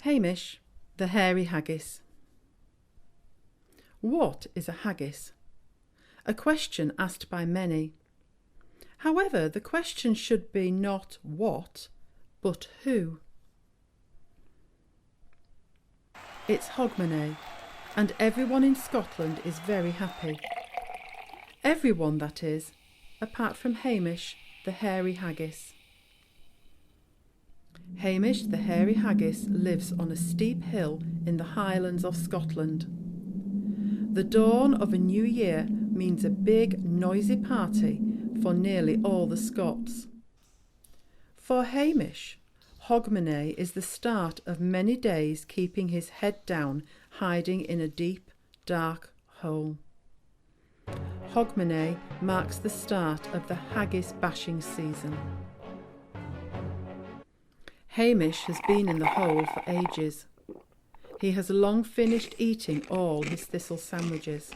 Hamish, the hairy haggis. What is a haggis? A question asked by many. However, the question should be not what, but who. It's Hogmanay, and everyone in Scotland is very happy. Everyone, that is, apart from Hamish, the hairy haggis. Hamish, the hairy haggis, lives on a steep hill in the Highlands of Scotland. The dawn of a new year means a big, noisy party for nearly all the Scots. For Hamish, Hogmanay is the start of many days keeping his head down, hiding in a deep, dark hole. Hogmanay marks the start of the haggis bashing season. Hamish has been in the hole for ages. He has long finished eating all his thistle sandwiches.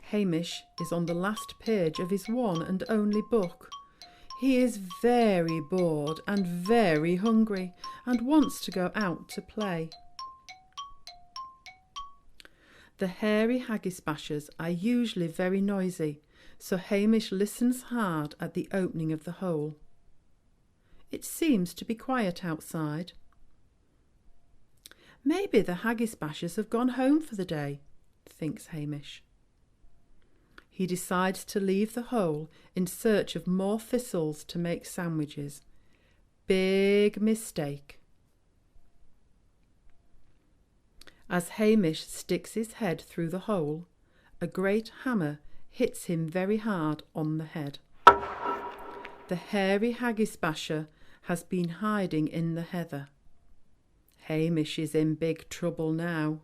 Hamish is on the last page of his one and only book. He is very bored and very hungry and wants to go out to play. The hairy haggis bashers are usually very noisy, so Hamish listens hard at the opening of the hole. It seems to be quiet outside. Maybe the haggis bashers have gone home for the day, thinks Hamish. He decides to leave the hole in search of more thistles to make sandwiches. Big mistake. As Hamish sticks his head through the hole, a great hammer hits him very hard on the head. The hairy haggis basher has been hiding in the heather. Hamish is in big trouble now.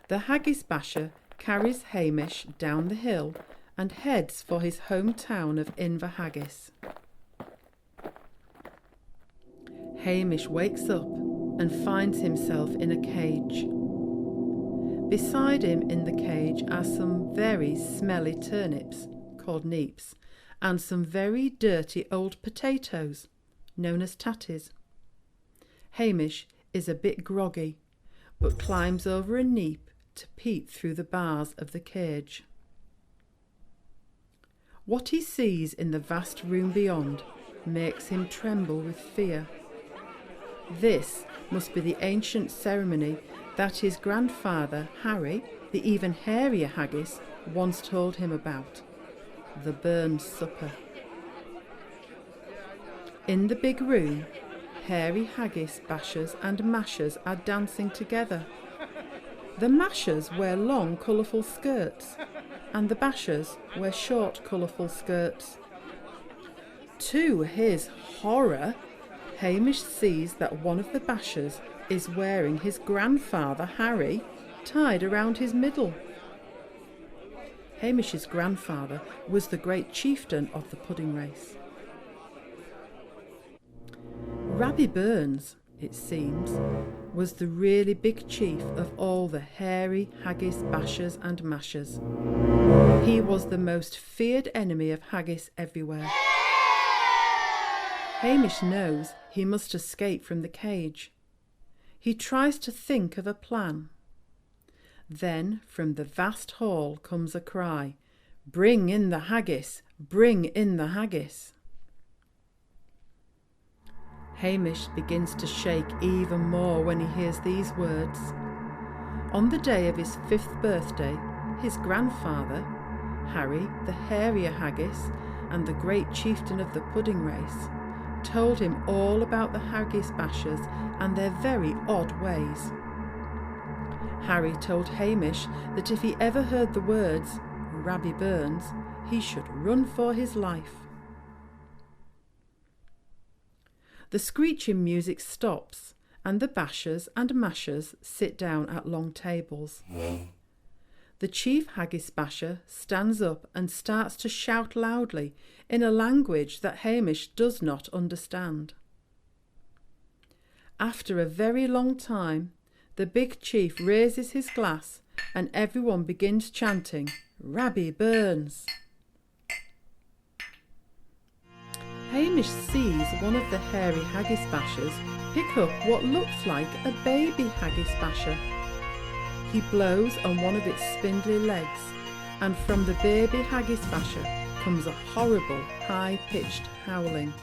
The haggis basher carries Hamish down the hill and heads for his hometown of Inverhaggis. Hamish wakes up and finds himself in a cage. Beside him in the cage are some very smelly turnips, called neeps, and some very dirty old potatoes, known as tatties. Hamish is a bit groggy, but climbs over a neep to peep through the bars of the cage. What he sees in the vast room beyond makes him tremble with fear. This must be the ancient ceremony that his grandfather, Harry, the even hairier haggis, once told him about. The Burn Supper. In the big room, hairy haggis bashers and mashers are dancing together. The mashers wear long, colourful skirts, and the bashers wear short, colourful skirts. To his horror, Hamish sees that one of the bashers is wearing his grandfather, Harry, tied around his middle. Hamish's grandfather was the great chieftain of the pudding race. Rabbie Burns, it seems, was the really big chief of all the hairy haggis bashers and mashers. He was the most feared enemy of haggis everywhere. Hamish knows he must escape from the cage. He tries to think of a plan. Then from the vast hall comes a cry, "Bring in the haggis! Bring in the haggis!" Hamish begins to shake even more when he hears these words. On the day of his 5th birthday, his grandfather, Harry, the hairier haggis and the great chieftain of the pudding race, told him all about the haggis bashers and their very odd ways. Harry told Hamish that if he ever heard the words Rabbie Burns, he should run for his life. The screeching music stops, and the bashers and mashers sit down at long tables. The chief haggis basher stands up and starts to shout loudly in a language that Hamish does not understand. After a very long time, the big chief raises his glass and everyone begins chanting, "Rabbie Burns." Hamish sees one of the hairy haggis bashers pick up what looks like a baby haggis basher. He blows on one of its spindly legs, and from the baby haggis basher comes a horrible, high-pitched howling.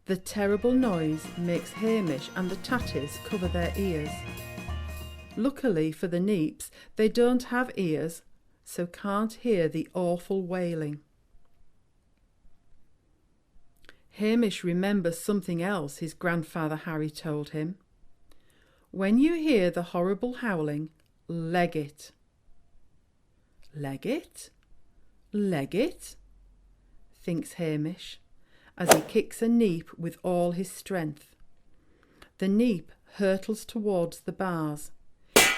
The terrible noise makes Hamish and the tatties cover their ears. Luckily for the Neeps, they don't have ears, so can't hear the awful wailing. Hamish remembers something else his grandfather Harry told him. When you hear the horrible howling, leg it. Leg it? Leg it? Thinks Hamish, as he kicks a Neep with all his strength. The Neep hurtles towards the bars.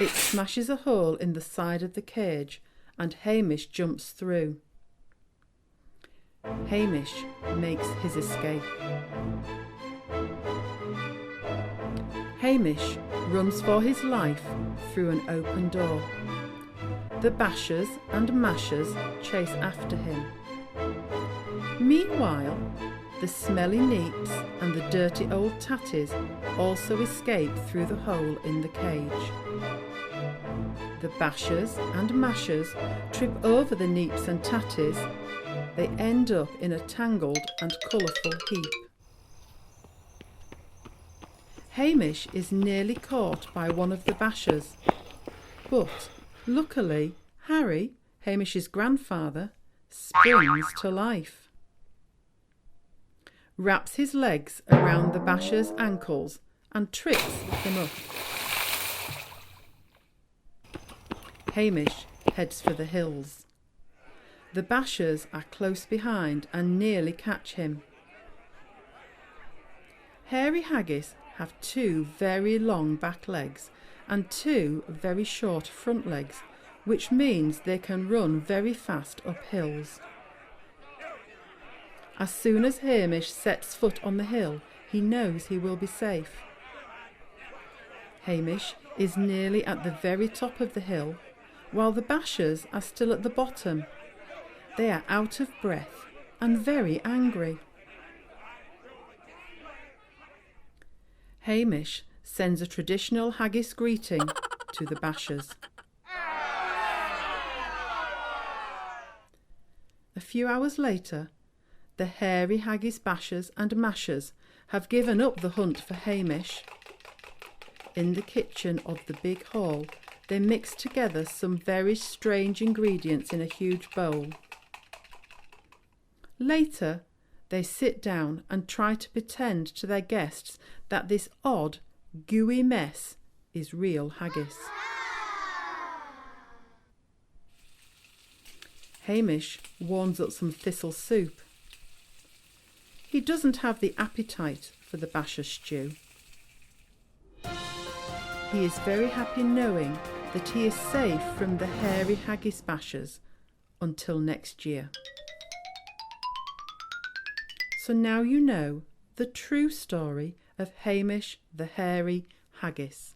It smashes a hole in the side of the cage, and Hamish jumps through. Hamish makes his escape. Hamish runs for his life through an open door. The bashers and mashers chase after him. Meanwhile, the smelly Neeps and the dirty old tatties also escape through the hole in the cage. The bashers and mashers trip over the Neeps and tatties. They end up in a tangled and colourful heap. Hamish is nearly caught by one of the bashers, but luckily Harry, Hamish's grandfather, springs to life, wraps his legs around the basher's ankles and trips him up. Hamish heads for the hills. The bashers are close behind and nearly catch him. Hairy haggis have 2 very long back legs and 2 very short front legs, which means they can run very fast up hills. As soon as Hamish sets foot on the hill, he knows he will be safe. Hamish is nearly at the very top of the hill, while the bashers are still at the bottom. They are out of breath and very angry. Hamish sends a traditional haggis greeting to the bashers. A few hours later, the hairy haggis bashers and mashers have given up the hunt for Hamish. In the kitchen of the big hall, they mix together some very strange ingredients in a huge bowl. Later, they sit down and try to pretend to their guests that this odd, gooey mess is real haggis. Hamish warms up some thistle soup. He doesn't have the appetite for the basher stew. He is very happy knowing that he is safe from the hairy haggis bashers until next year. So now you know the true story of Hamish the hairy haggis.